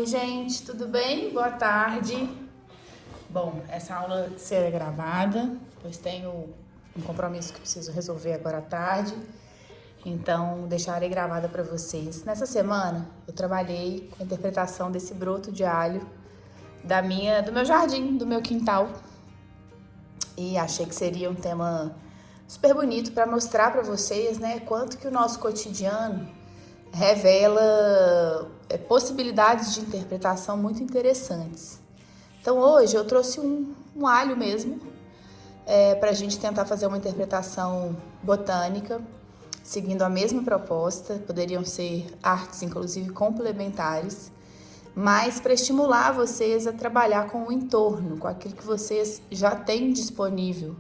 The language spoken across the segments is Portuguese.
gente, tudo bem? Boa tarde. Bom, essa aula será gravada, pois tenho um compromisso que preciso resolver agora à tarde, então deixarei gravada para vocês. Nessa semana, eu trabalhei com a interpretação desse broto de alho do meu jardim, do meu quintal, e achei que seria um tema super bonito para mostrar para vocês, né, quanto que o nosso cotidiano revela possibilidades de interpretação muito interessantes. Então hoje eu trouxe um alho mesmo, para a gente tentar fazer uma interpretação botânica, seguindo a mesma proposta. Poderiam ser artes, inclusive, complementares, mas para estimular vocês a trabalhar com o entorno, com aquilo que vocês já têm disponível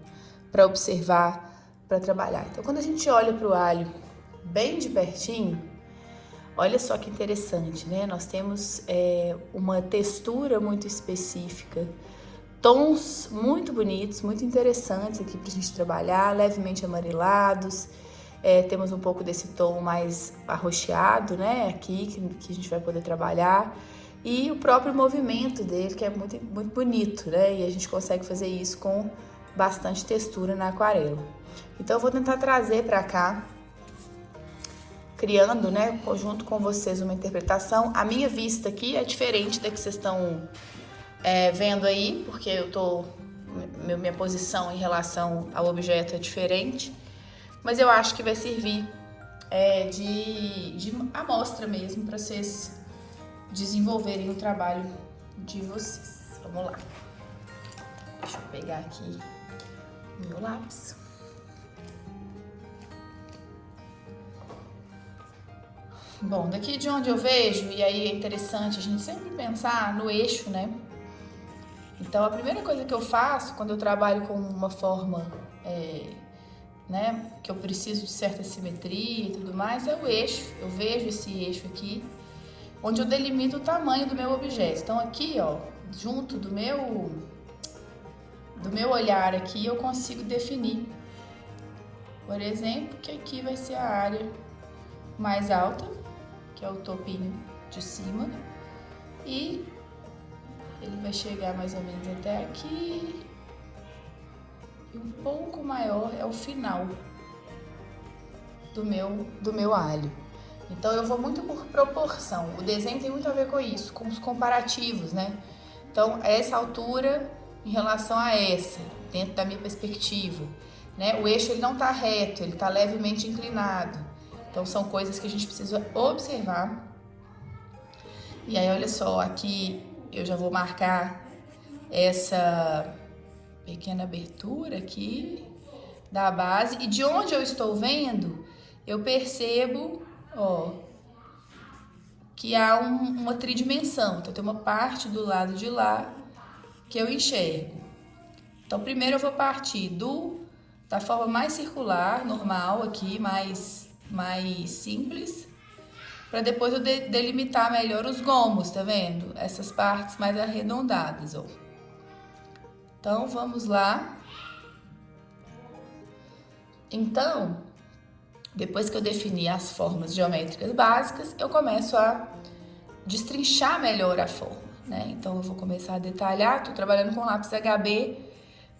para observar, para trabalhar. Então, quando a gente olha para o alho bem de pertinho, olha só que interessante, né? Nós temos uma textura muito específica, tons muito bonitos, muito interessantes aqui para a gente trabalhar, levemente amarelados. Temos um pouco desse tom mais arroxeado, né? Aqui que a gente vai poder trabalhar. E o próprio movimento dele, que é muito, muito bonito, né? E a gente consegue fazer isso com bastante textura na aquarela. Então eu vou tentar trazer para cá, criando, né, junto com vocês uma interpretação. A minha vista aqui é diferente da que vocês estão vendo aí, porque minha posição em relação ao objeto é diferente, mas eu acho que vai servir de amostra mesmo para vocês desenvolverem o trabalho de vocês. Vamos lá. Deixa eu pegar aqui o meu lápis. Bom, daqui de onde eu vejo, e aí é interessante a gente sempre pensar no eixo, né? Então, a primeira coisa que eu faço quando eu trabalho com uma forma, né, que eu preciso de certa simetria e tudo mais, é o eixo. Eu vejo esse eixo aqui, onde eu delimito o tamanho do meu objeto. Então, aqui, ó, junto do meu olhar aqui, eu consigo definir, por exemplo, que aqui vai ser a área mais alta, que é o topinho de cima, e ele vai chegar mais ou menos até aqui, e um pouco maior é o final do meu alho. Então eu vou muito por proporção. O desenho tem muito a ver com isso, com os comparativos, né? Então essa altura em relação a essa, dentro da minha perspectiva, né? O eixo ele não tá reto, ele tá levemente inclinado. Então são coisas que a gente precisa observar. E aí olha só, aqui eu já vou marcar essa pequena abertura aqui da base, e de onde eu estou vendo, eu percebo, ó, que há uma tridimensão. Então tem uma parte do lado de lá que eu enxergo. Então primeiro eu vou partir da forma mais circular, normal aqui, mais simples, para depois eu delimitar melhor os gomos, tá vendo? Essas partes mais arredondadas, ó. Então, vamos lá. Então, depois que eu definir as formas geométricas básicas, eu começo a destrinchar melhor a forma, né? Então, eu vou começar a detalhar. Tô trabalhando com lápis HB,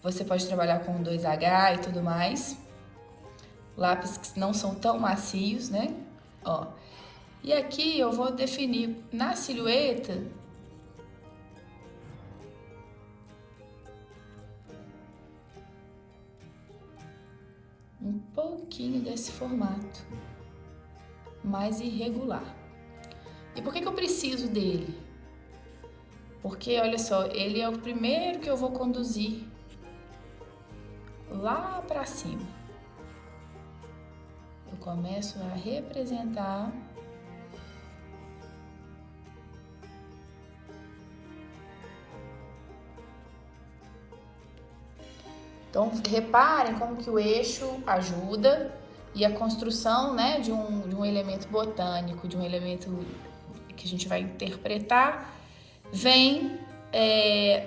você pode trabalhar com 2H e tudo mais. Lápis que não são tão macios, né? Ó. E aqui eu vou definir na silhueta um pouquinho desse formato mais irregular. E por que eu preciso dele? Porque, olha só, ele é o primeiro que eu vou conduzir lá pra cima. Eu começo a representar Então, reparem como que o eixo ajuda, e a construção, né, de um elemento botânico, de um elemento que a gente vai interpretar, vem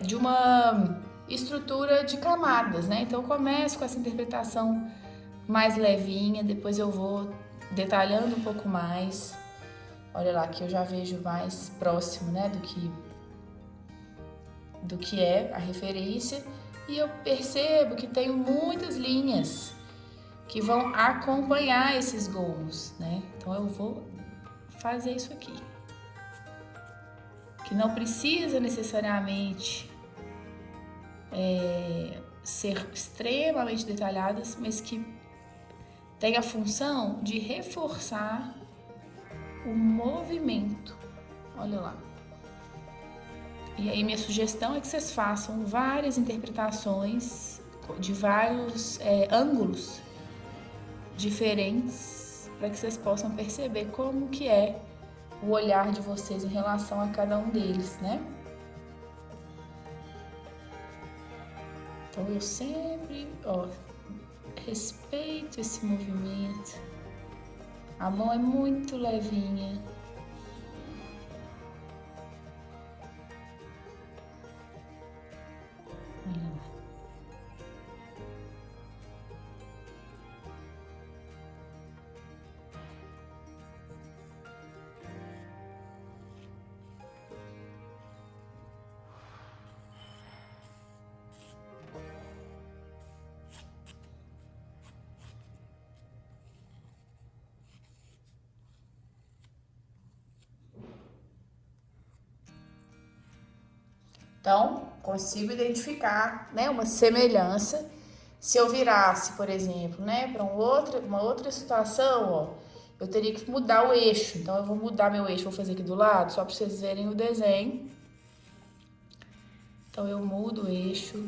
de uma estrutura de camadas, né? Então, eu começo com essa interpretação mais levinha, depois eu vou detalhando um pouco mais, Olha lá, que eu já vejo mais próximo, né, do que é a referência. E eu percebo que tenho muitas linhas que vão acompanhar esses gomos, né? Então eu vou fazer isso aqui. Que não precisa necessariamente ser extremamente detalhadas, mas que tem a função de reforçar o movimento. Olha lá. E aí minha sugestão é que vocês façam várias interpretações de vários ângulos diferentes para que vocês possam perceber como que é o olhar de vocês em relação a cada um deles, né? Então eu sempre, respeito esse movimento. A mão é muito levinha. Então, consigo identificar, né, uma semelhança. Se eu virasse, por exemplo, né, para uma outra situação, eu teria que mudar o eixo. Então, eu vou mudar meu eixo, vou fazer aqui do lado, só para vocês verem o desenho. Então, eu mudo o eixo.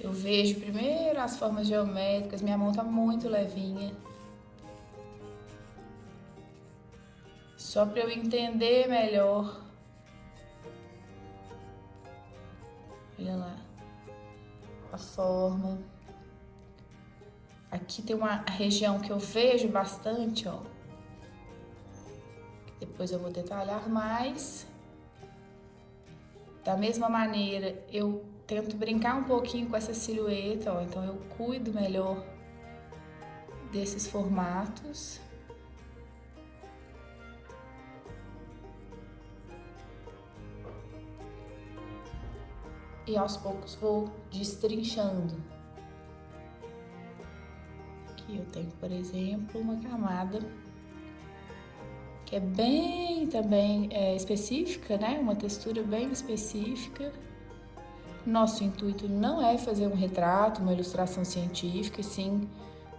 Eu vejo primeiro as formas geométricas, minha mão tá muito levinha. Só para eu entender melhor. Olha lá. A forma. Aqui tem uma região que eu vejo bastante, ó. Depois eu vou detalhar mais. Da mesma maneira, eu tento brincar um pouquinho com essa silhueta, ó. Então eu cuido melhor desses formatos. E aos poucos vou destrinchando. Aqui eu tenho, por exemplo, uma camada que é bem também específica, né? Uma textura bem específica. Nosso intuito não é fazer um retrato, uma ilustração científica, e sim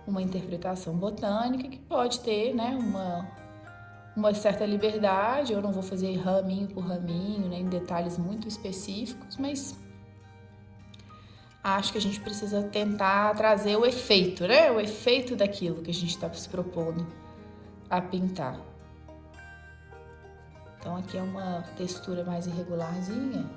uma interpretação botânica que pode ter, né, uma certa liberdade. Eu não vou fazer raminho por raminho, né, em detalhes muito específicos, mas acho que a gente precisa tentar trazer o efeito, né? O efeito daquilo que a gente está se propondo a pintar. Então aqui é uma textura mais irregularzinha.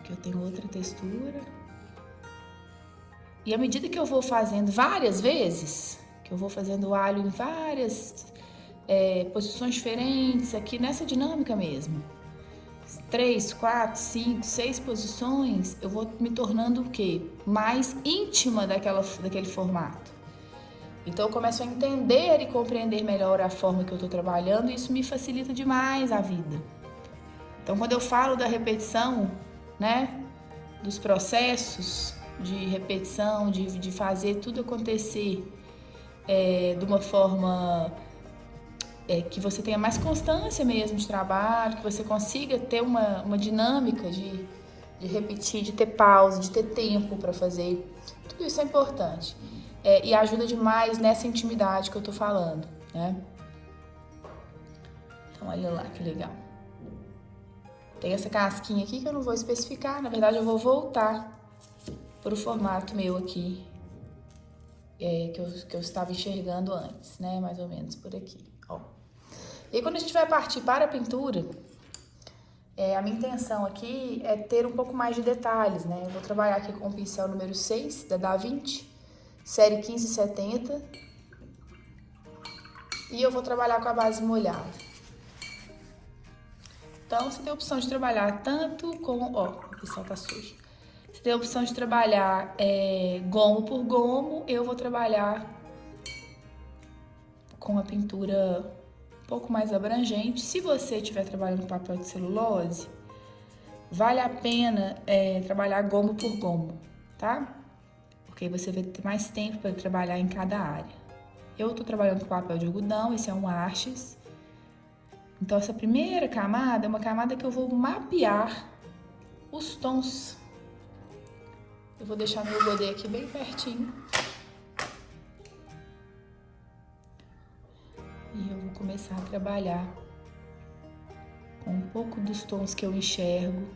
Aqui eu tenho outra textura. E à medida que eu vou fazendo várias vezes, que eu vou fazendo o alho em várias posições diferentes, aqui nessa dinâmica mesmo, 3, 4, 5, 6 posições, eu vou me tornando o quê? Mais íntima daquele formato. Então eu começo a entender e compreender melhor a forma que eu estou trabalhando, e isso me facilita demais a vida. Então quando eu falo da repetição, né, dos processos de repetição, de fazer tudo acontecer de uma forma que você tenha mais constância mesmo de trabalho, que você consiga ter uma dinâmica de repetir, de ter pausa, de ter tempo para fazer. Tudo isso é importante e ajuda demais nessa intimidade que eu tô falando, né? Então olha lá que legal. Tem essa casquinha aqui que eu não vou especificar, na verdade eu vou voltar para o formato meu aqui, que eu estava enxergando antes, né? Mais ou menos por aqui, ó. E aí, quando a gente vai partir para a pintura, a minha intenção aqui é ter um pouco mais de detalhes, né? Eu vou trabalhar aqui com o pincel número 6 da Da Vinci, série 1570, e eu vou trabalhar com a base molhada. Então, você tem a opção de trabalhar tanto com... Ó, o pincel tá sujo. Você tem a opção de trabalhar gomo por gomo. Eu vou trabalhar com a pintura um pouco mais abrangente. Se você estiver trabalhando com papel de celulose, vale a pena trabalhar gomo por gomo, tá? Porque aí você vai ter mais tempo para trabalhar em cada área. Eu tô trabalhando com papel de algodão, esse é um Arches. Então, essa primeira camada é uma camada que eu vou mapear os tons. Eu vou deixar meu godê aqui bem pertinho. E eu vou começar a trabalhar com um pouco dos tons que eu enxergo.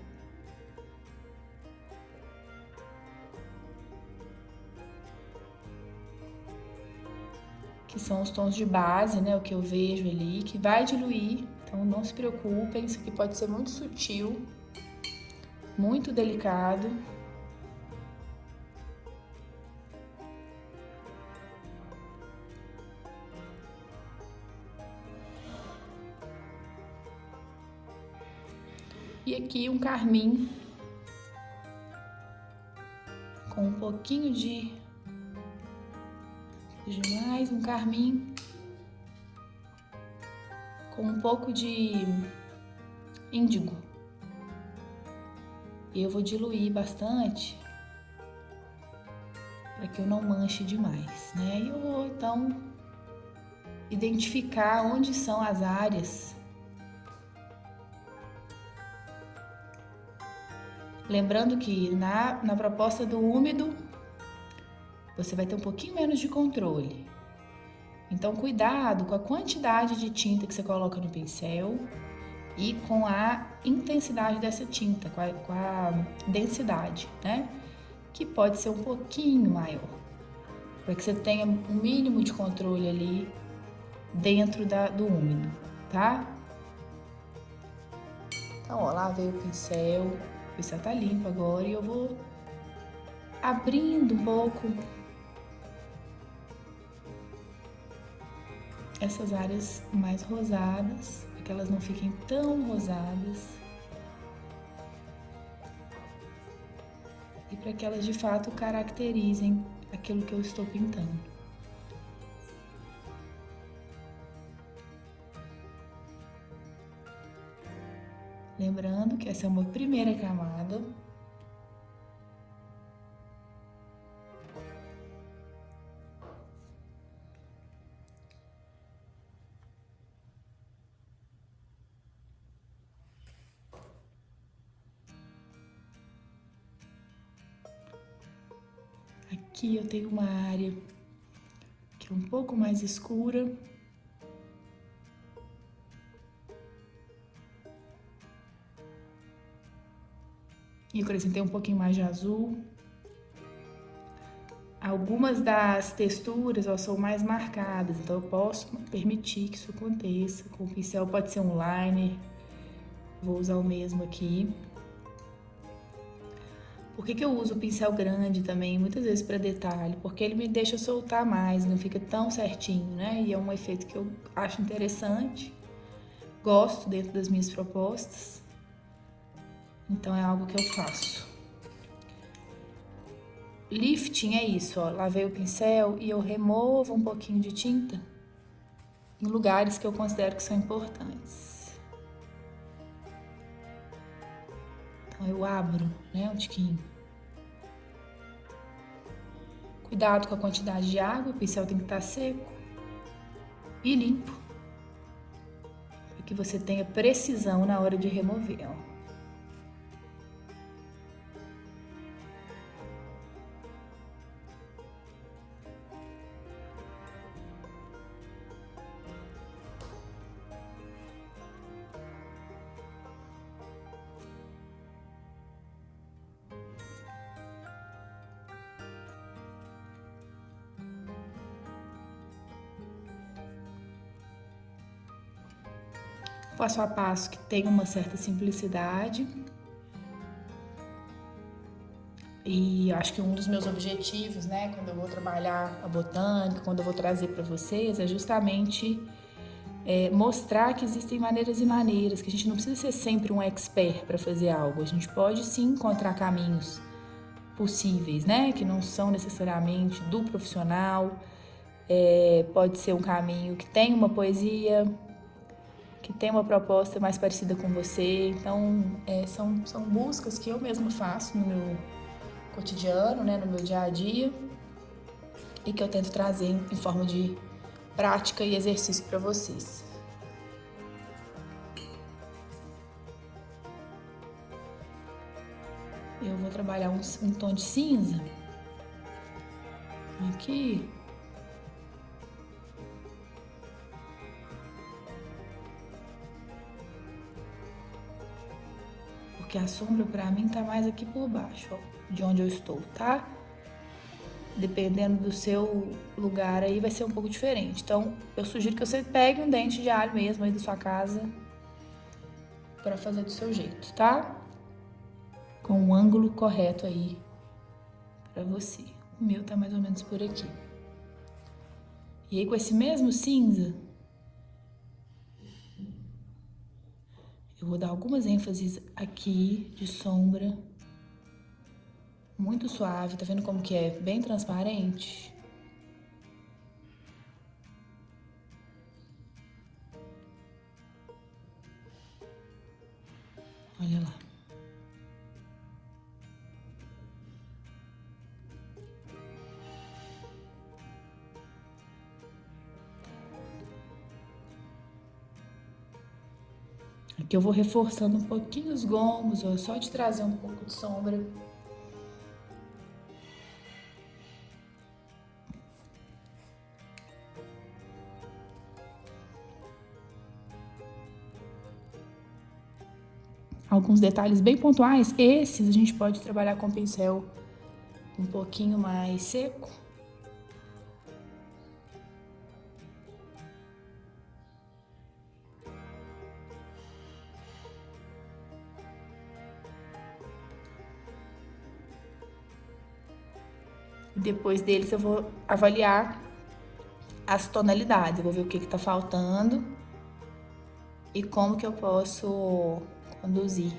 Que são os tons de base, né? O que eu vejo ali, que vai diluir. Então, não se preocupem, isso aqui pode ser muito sutil, muito delicado. E aqui um carmim com um pouquinho de mais, um carmim com um pouco de índigo. E eu vou diluir bastante para que eu não manche demais, né? E eu vou então identificar onde são as áreas. Lembrando que na proposta do úmido, você vai ter um pouquinho menos de controle. Então, cuidado com a quantidade de tinta que você coloca no pincel e com a intensidade dessa tinta, com a densidade, né? Que pode ser um pouquinho maior, para que você tenha um mínimo de controle ali dentro do úmido, tá? Então, ó, lavei o pincel tá limpo agora e eu vou abrindo um pouco essas áreas mais rosadas, para que elas não fiquem tão rosadas e para que elas de fato caracterizem aquilo que eu estou pintando. Lembrando que essa é uma primeira camada. Aqui eu tenho uma área que é um pouco mais escura. E eu acrescentei um pouquinho mais de azul. Algumas das texturas são mais marcadas, então eu posso permitir que isso aconteça. Com o pincel pode ser um liner, vou usar o mesmo aqui. Por que eu uso o pincel grande também, muitas vezes para detalhe? Porque ele me deixa soltar mais, não fica tão certinho, né? E é um efeito que eu acho interessante, gosto dentro das minhas propostas. Então é algo que eu faço. Lifting é isso, ó. Lavei o pincel e eu removo um pouquinho de tinta em lugares que eu considero que são importantes. Então eu abro, né, um tiquinho. Cuidado com a quantidade de água, o pincel tem que estar seco e limpo, para que você tenha precisão na hora de remover, ó. Passo a passo que tem uma certa simplicidade. E acho que um dos meus objetivos, né, quando eu vou trabalhar a botânica, quando eu vou trazer para vocês, é justamente mostrar que existem maneiras e maneiras, que a gente não precisa ser sempre um expert para fazer algo. A gente pode sim encontrar caminhos possíveis, né? Que não são necessariamente do profissional. Pode ser um caminho que tem uma poesia, que tem uma proposta mais parecida com você. Então, são buscas que eu mesma faço no meu cotidiano, né? No meu dia a dia, e que eu tento trazer em forma de prática e exercício para vocês. Eu vou trabalhar um tom de cinza aqui. Porque a sombra pra mim tá mais aqui por baixo, ó, de onde eu estou, tá? Dependendo do seu lugar aí vai ser um pouco diferente. Então, eu sugiro que você pegue um dente de alho mesmo aí da sua casa para fazer do seu jeito, tá? Com o ângulo correto aí para você. O meu tá mais ou menos por aqui. E aí, com esse mesmo cinza, eu vou dar algumas ênfases aqui de sombra. Muito suave, tá vendo como que é bem transparente? Olha lá. Aqui eu vou reforçando um pouquinho os gomos, ó, só de trazer um pouco de sombra. Alguns detalhes bem pontuais, esses a gente pode trabalhar com pincel um pouquinho mais seco. Depois deles eu vou avaliar as tonalidades, eu vou ver o que tá faltando e como que eu posso conduzir.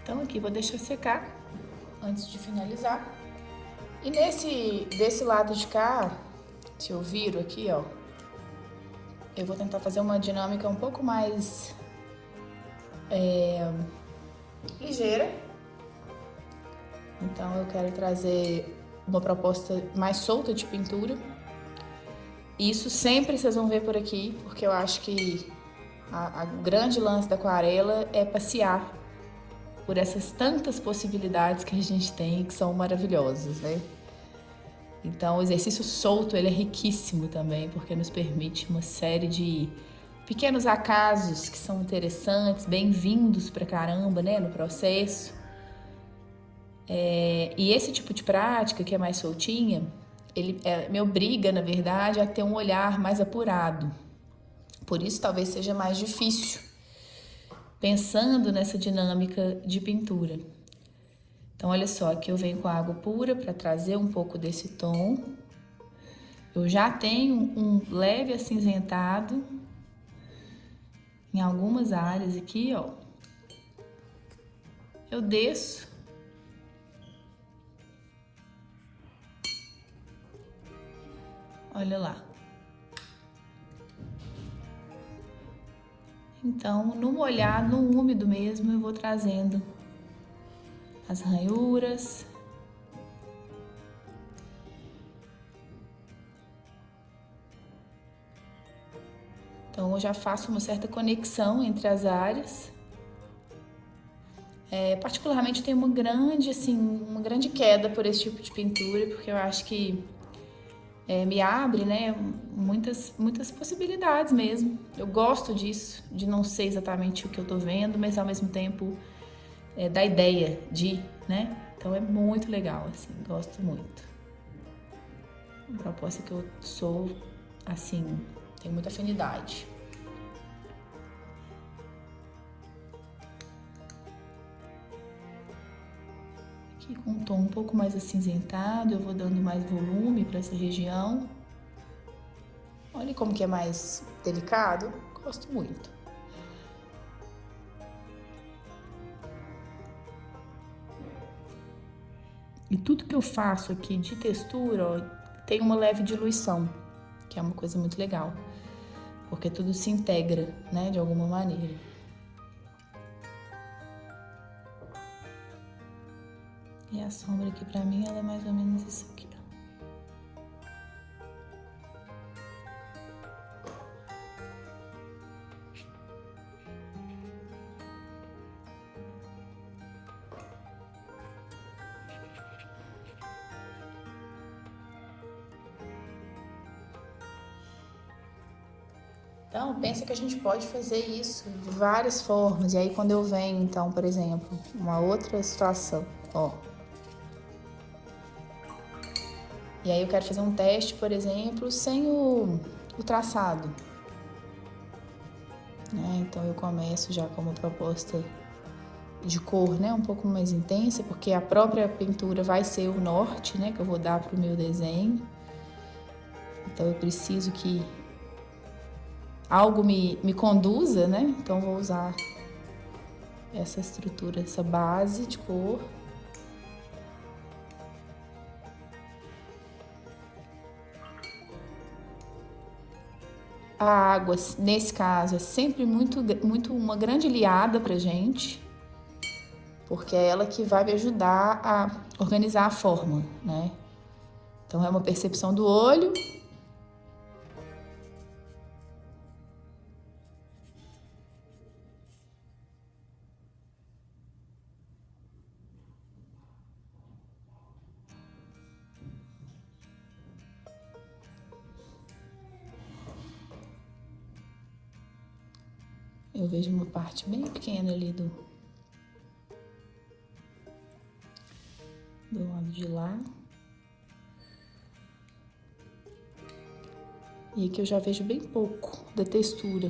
Então aqui vou deixar secar antes de finalizar. E desse lado de cá, se eu viro aqui, ó, eu vou tentar fazer uma dinâmica um pouco mais ligeira. Então eu quero trazer uma proposta mais solta de pintura. Isso sempre vocês vão ver por aqui, porque eu acho que a grande lance da aquarela é passear por essas tantas possibilidades que a gente tem, que são maravilhosas, né? Então, o exercício solto, ele é riquíssimo também, porque nos permite uma série de pequenos acasos que são interessantes, bem-vindos pra caramba, né, no processo. E esse tipo de prática, que é mais soltinha, ele me obriga, na verdade, a ter um olhar mais apurado. Por isso, talvez seja mais difícil, pensando nessa dinâmica de pintura. Então, olha só, aqui eu venho com a água pura para trazer um pouco desse tom. Eu já tenho um leve acinzentado em algumas áreas aqui, ó. Eu desço. Olha lá. Então, no molhado, no úmido mesmo, eu vou trazendo as ranhuras. Então, eu já faço uma certa conexão entre as áreas. Particularmente, eu tenho uma grande queda por esse tipo de pintura, porque eu acho que me abre, né, muitas possibilidades mesmo. Eu gosto disso, de não ser exatamente o que eu tô vendo, mas ao mesmo tempo da ideia de, né? Então é muito legal, assim, gosto muito. Uma proposta que eu sou, assim, tenho muita afinidade. Aqui com um tom um pouco mais acinzentado, eu vou dando mais volume para essa região. Olha como que é mais delicado, gosto muito. E tudo que eu faço aqui de textura, ó, tem uma leve diluição, que é uma coisa muito legal, porque tudo se integra, né, de alguma maneira. E a sombra aqui pra mim, ela é mais ou menos isso aqui, ó. Então, pensa que a gente pode fazer isso de várias formas. E aí, quando eu venho, então, por exemplo, uma outra situação, ó. E aí eu quero fazer um teste, por exemplo, sem o traçado. Então, eu começo já com uma proposta de cor, né, um pouco mais intensa, porque a própria pintura vai ser o norte, né, que eu vou dar para o meu desenho. Então, eu preciso que algo me conduza, né? Então, vou usar essa estrutura, essa base de cor. A água, nesse caso, é sempre muito uma grande aliada pra gente, porque é ela que vai me ajudar a organizar a forma, né? Então, é uma percepção do olho. Eu vejo uma parte bem pequena ali do lado de lá. E aqui eu já vejo bem pouco da textura.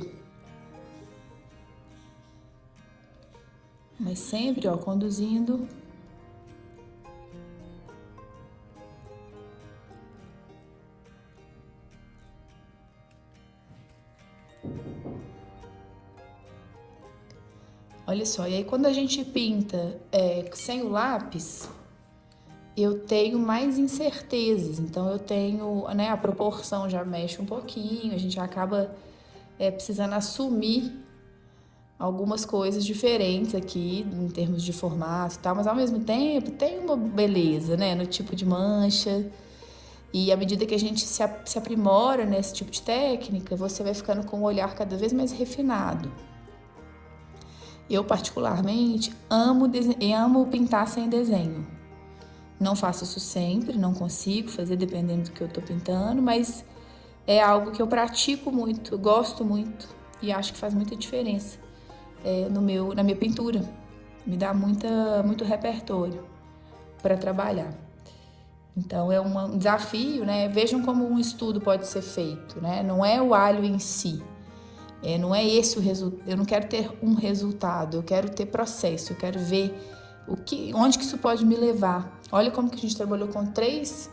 Mas sempre, ó, conduzindo. Olha só, e aí quando a gente pinta sem o lápis, eu tenho mais incertezas. Então eu tenho, né, a proporção já mexe um pouquinho, a gente acaba precisando assumir algumas coisas diferentes aqui em termos de formato e tal, mas ao mesmo tempo tem uma beleza, né, no tipo de mancha. E à medida que a gente se aprimora nesse tipo de técnica, você vai ficando com um olhar cada vez mais refinado. Eu, particularmente, amo pintar sem desenho. Não faço isso sempre, não consigo fazer dependendo do que eu tô pintando, mas é algo que eu pratico muito, gosto muito e acho que faz muita diferença na minha pintura. Me dá muito repertório para trabalhar. Então é um desafio, né? Vejam como um estudo pode ser feito, né? Não é o alho em si. Não é esse o resultado. Eu não quero ter um resultado, eu quero ter processo, eu quero ver onde que isso pode me levar. Olha como que a gente trabalhou com 3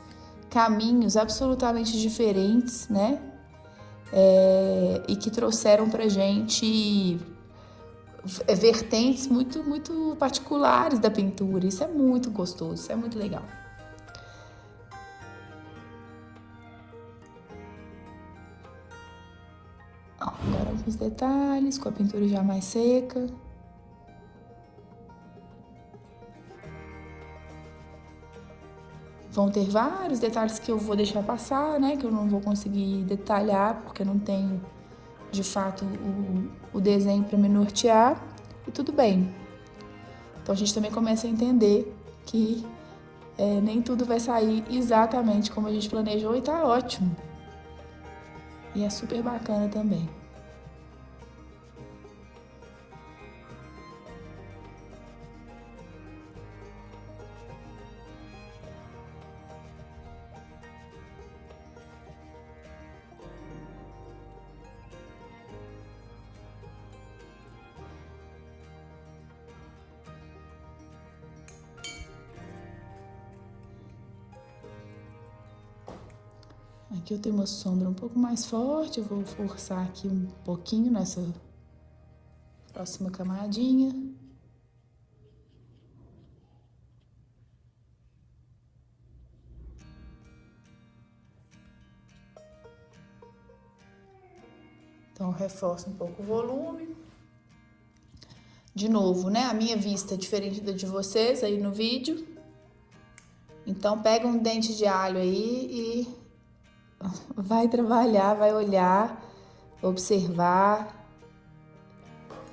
caminhos absolutamente diferentes, né? E que trouxeram pra gente vertentes muito particulares da pintura. Isso é muito gostoso, isso é muito legal. Agora eu vou leves detalhes, com a pintura já mais seca. Vão ter vários detalhes que eu vou deixar passar, né? Que eu não vou conseguir detalhar, porque eu não tenho, de fato, o desenho para me nortear. E tudo bem. Então, a gente também começa a entender que nem tudo vai sair exatamente como a gente planejou e tá ótimo. E é super bacana também. Aqui eu tenho uma sombra um pouco mais forte, eu vou forçar aqui um pouquinho nessa próxima camadinha. Então, eu reforço um pouco o volume. De novo, né? A minha vista é diferente da de vocês aí no vídeo. Então, pega um dente de alho aí e vai trabalhar, vai olhar, observar,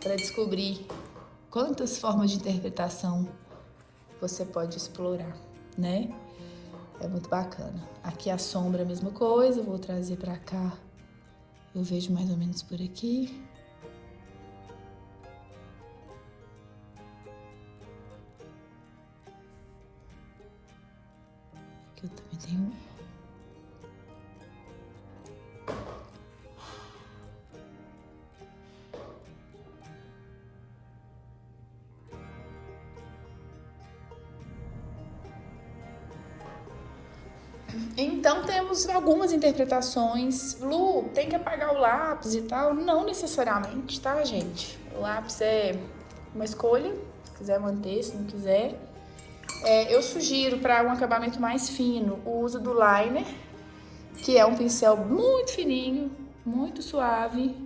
para descobrir quantas formas de interpretação você pode explorar, né? É muito bacana. Aqui a sombra é a mesma coisa, vou trazer para cá. Eu vejo mais ou menos por aqui. Aqui eu também tenho. Então, temos algumas interpretações. Lu, tem que apagar o lápis e tal? Não necessariamente, tá, gente? O lápis é uma escolha, se quiser manter, se não quiser. Eu sugiro, para um acabamento mais fino, o uso do liner, que é um pincel muito fininho, muito suave.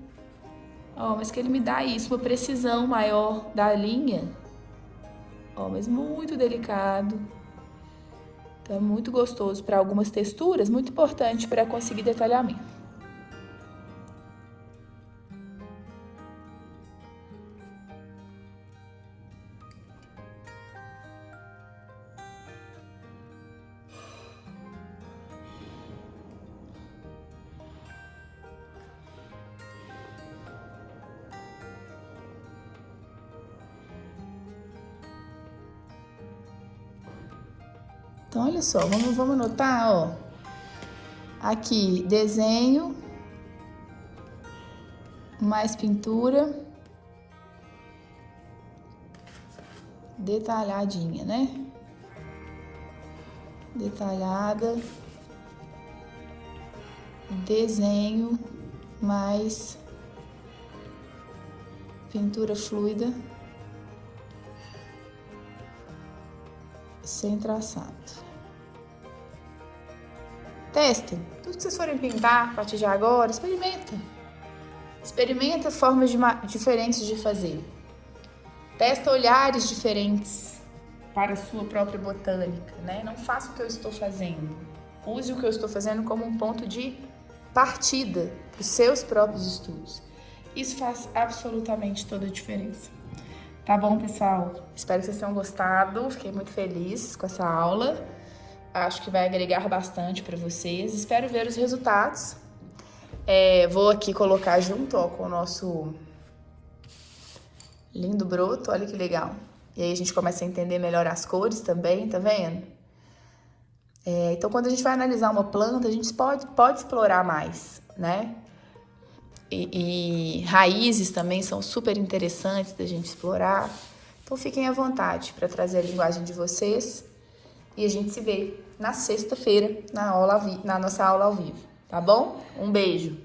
Ó, mas que ele me dá isso, uma precisão maior da linha. Ó, mas muito delicado. Então, é muito gostoso para algumas texturas, muito importante para conseguir detalhamento. Então, olha só, vamos anotar, ó. Aqui, desenho, mais pintura, detalhadinha, né? Detalhada, desenho, mais pintura fluida, sem traçado. Testem. Tudo que vocês forem pintar a partir de agora, experimenta. Experimenta formas diferentes de fazer. Testa olhares diferentes para a sua própria botânica, né? Não faça o que eu estou fazendo. Use o que eu estou fazendo como um ponto de partida para os seus próprios estudos. Isso faz absolutamente toda a diferença. Tá bom, pessoal? Espero que vocês tenham gostado. Fiquei muito feliz com essa aula. Acho que vai agregar bastante para vocês. Espero ver os resultados. Vou aqui colocar junto, ó, com o nosso lindo broto. Olha que legal. E aí a gente começa a entender melhor as cores também, tá vendo? Então, quando a gente vai analisar uma planta, a gente pode explorar mais, né? E raízes também são super interessantes da gente explorar. Então, fiquem à vontade para trazer a linguagem de vocês. E a gente se vê na sexta-feira, na nossa aula ao vivo, tá bom? Um beijo!